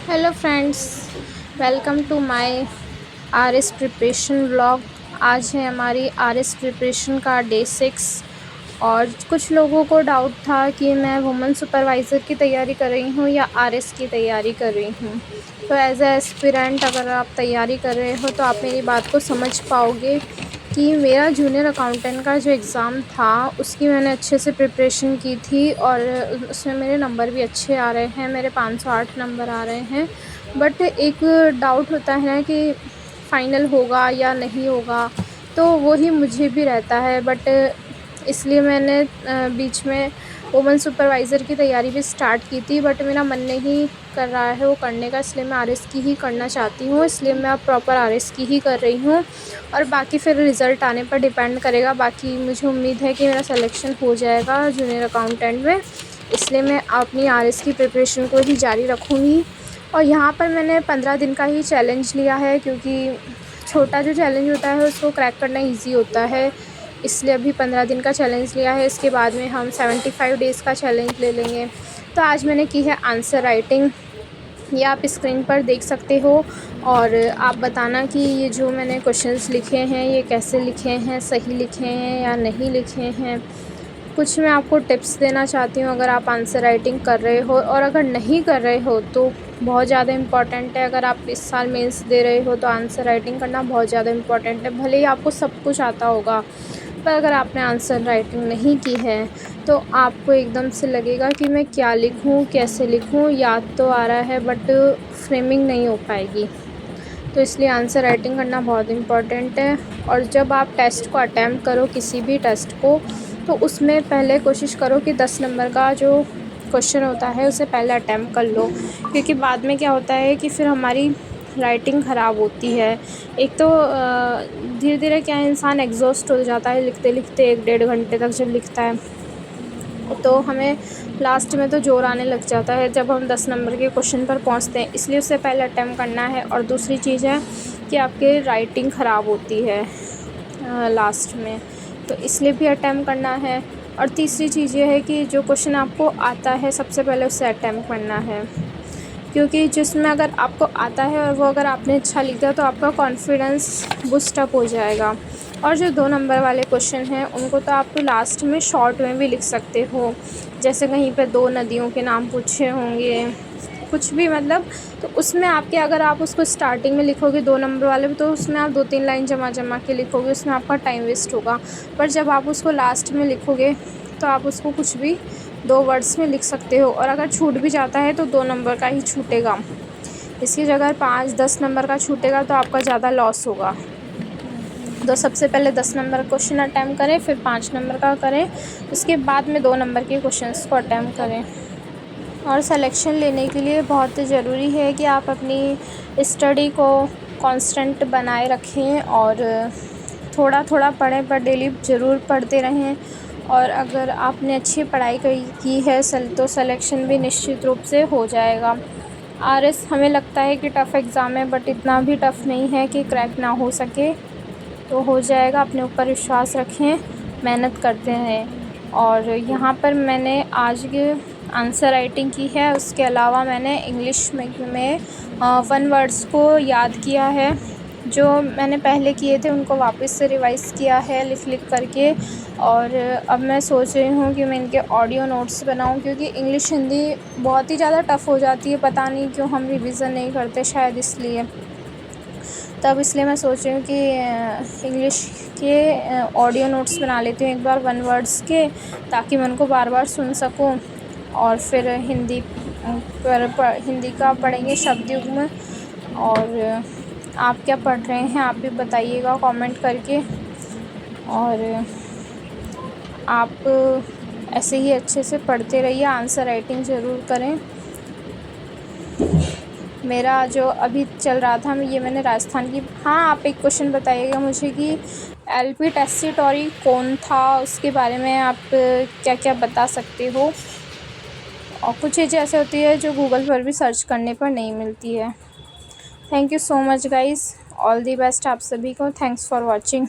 Hello friends, welcome to my RS preparation vlog. आज है हमारी आरएस प्रिपरेशन का डे 6 और कुछ लोगों को डाउट था कि मैं वुमेन सुपरवाइज़र की तैयारी कर रही हूँ या आरएस की तैयारी कर रही हूँ। तो एज ए एस्पिरेंट अगर आप तैयारी कर रहे हो तो आप मेरी बात को समझ पाओगे कि मेरा जूनियर अकाउंटेंट का जो एग्ज़ाम था उसकी मैंने अच्छे से प्रिपरेशन की थी और उसमें मेरे नंबर भी अच्छे आ रहे हैं, मेरे 508 नंबर आ रहे हैं। बट एक डाउट होता है ना कि फ़ाइनल होगा या नहीं होगा, तो वो ही मुझे भी रहता है। बट इसलिए मैंने बीच में वुमेन सुपरवाइज़र की तैयारी भी स्टार्ट की थी, बट मेरा मन नहीं कर रहा है वो करने का, इसलिए मैं आरएस की ही करना चाहती हूँ। इसलिए मैं अब प्रॉपर आरएस की ही कर रही हूँ और बाकी फिर रिज़ल्ट आने पर डिपेंड करेगा। बाकी मुझे उम्मीद है कि मेरा सिलेक्शन हो जाएगा जूनियर अकाउंटेंट में, इसलिए मैं अपनी आरएस की प्रिपरेशन को ही जारी रखूँगी। और यहाँ पर मैंने 15 दिन का ही चैलेंज लिया है, क्योंकि छोटा जो चैलेंज होता है उसको क्रैक करना ईज़ी होता है, इसलिए अभी 15 दिन का चैलेंज लिया है। इसके बाद में हम 75 डेज़ का चैलेंज ले लेंगे। तो आज मैंने की है आंसर राइटिंग, ये आप स्क्रीन पर देख सकते हो। और आप बताना कि ये जो मैंने क्वेश्चंस लिखे हैं ये कैसे लिखे हैं, सही लिखे हैं या नहीं लिखे हैं। कुछ मैं आपको टिप्स देना चाहती हूँ अगर आप आंसर राइटिंग कर रहे हो, और अगर नहीं कर रहे हो तो बहुत ज़्यादा इम्पॉर्टेंट है। अगर आप इस साल मेंस दे रहे हो तो आंसर राइटिंग करना बहुत ज़्यादा इम्पॉर्टेंट है। भले ही आपको सब कुछ आता होगा, पर अगर आपने आंसर राइटिंग नहीं की है तो आपको एकदम से लगेगा कि मैं क्या लिखूँ, कैसे लिखूँ, याद तो आ रहा है बट फ्रेमिंग नहीं हो पाएगी। तो इसलिए आंसर राइटिंग करना बहुत इम्पॉर्टेंट है। और जब आप टेस्ट को अटैम्प्ट करो, किसी भी टेस्ट को, तो उसमें पहले कोशिश करो कि 10 नंबर का जो क्वेश्चन होता है उसे पहले अटैम्प्ट कर लो, क्योंकि बाद में क्या होता है कि फिर हमारी राइटिंग ख़राब होती है। एक तो धीरे धीरे क्या है, इंसान एग्जॉस्ट हो जाता है लिखते लिखते, 1-1.5 घंटे तक जब लिखता है तो हमें लास्ट में तो ज़ोर आने लग जाता है जब हम 10 नंबर के क्वेश्चन पर पहुंचते हैं। इसलिए उससे पहले अटैम्प्ट करना है। और दूसरी चीज़ है कि आपकी राइटिंग ख़राब होती है लास्ट में, तो इसलिए भी अटैम्प्ट करना है। और तीसरी चीज़ ये है कि जो क्वेश्चन आपको आता है सबसे पहले उससे अटैम्प्ट करना है, क्योंकि जिसमें अगर आपको आता है और वो अगर आपने अच्छा लिखा तो आपका कॉन्फिडेंस बूस्ट अप हो जाएगा। और जो 2 नंबर वाले क्वेश्चन हैं उनको तो आप लास्ट में शॉर्ट में भी लिख सकते हो, जैसे कहीं पे 2 नदियों के नाम पूछे होंगे, कुछ भी मतलब। तो उसमें आपके, अगर आप उसको स्टार्टिंग में लिखोगे 2 नंबर वाले, तो उसमें आप 2-3 लाइन जमा के लिखोगे, उसमें आपका टाइम वेस्ट होगा। पर जब आप उसको लास्ट में लिखोगे तो आप उसको कुछ भी 2 वर्ड्स में लिख सकते हो। और अगर छूट भी जाता है तो 2 नंबर का ही छूटेगा, इसकी जगह 5-10 नंबर का छूटेगा तो आपका ज़्यादा लॉस होगा। तो सबसे पहले 10 नंबर क्वेश्चन अटैम्प्ट करें, फिर 5 नंबर का करें, उसके बाद में 2 नंबर के क्वेश्चंस को अटैम्प्ट करें। और सिलेक्शन लेने के लिए बहुत ज़रूरी है कि आप अपनी स्टडी को कांस्टेंट बनाए रखें और थोड़ा थोड़ा पढ़ें, पर डेली ज़रूर पढ़ते रहें। और अगर आपने अच्छी पढ़ाई की है तो सिलेक्शन भी निश्चित रूप से हो जाएगा। आरएस हमें लगता है कि टफ़ एग्ज़ाम है, बट इतना भी टफ़ नहीं है कि क्रैक ना हो सके, तो हो जाएगा। अपने ऊपर विश्वास रखें, मेहनत करते रहें। और यहाँ पर मैंने आज के आंसर राइटिंग की है, उसके अलावा मैंने इंग्लिश में 1 वर्ड्स को याद किया है, जो मैंने पहले किए थे उनको वापस से रिवाइज़ किया है लिख करके। और अब मैं सोच रही हूँ कि मैं इनके ऑडियो नोट्स बनाऊँ, क्योंकि इंग्लिश हिंदी बहुत ही ज़्यादा टफ़ हो जाती है, पता नहीं क्यों हम रिवीज़न नहीं करते, शायद इसलिए। तब इसलिए मैं सोच रही हूँ कि इंग्लिश के ऑडियो नोट्स बना लेती हूँ एक बार 1 वर्ड्स के, ताकि मैं उनको बार बार सुन सकूँ। और फिर हिंदी हिंदी का पढ़ेंगे शब्द युग्म। और आप क्या पढ़ रहे हैं आप भी बताइएगा कमेंट करके। और आप ऐसे ही अच्छे से पढ़ते रहिए, आंसर राइटिंग ज़रूर करें। मेरा जो अभी चल रहा था ये मैंने राजस्थान की। हाँ, आप एक क्वेश्चन बताइएगा मुझे कि एलपी टेस्सीटोरी कौन था, उसके बारे में आप क्या क्या बता सकते हो। और कुछ चीज़ें ऐसे होती है जो गूगल पर भी सर्च करने पर नहीं मिलती है। Thank you so much guys, all the best आप सभी को। Thanks for watching.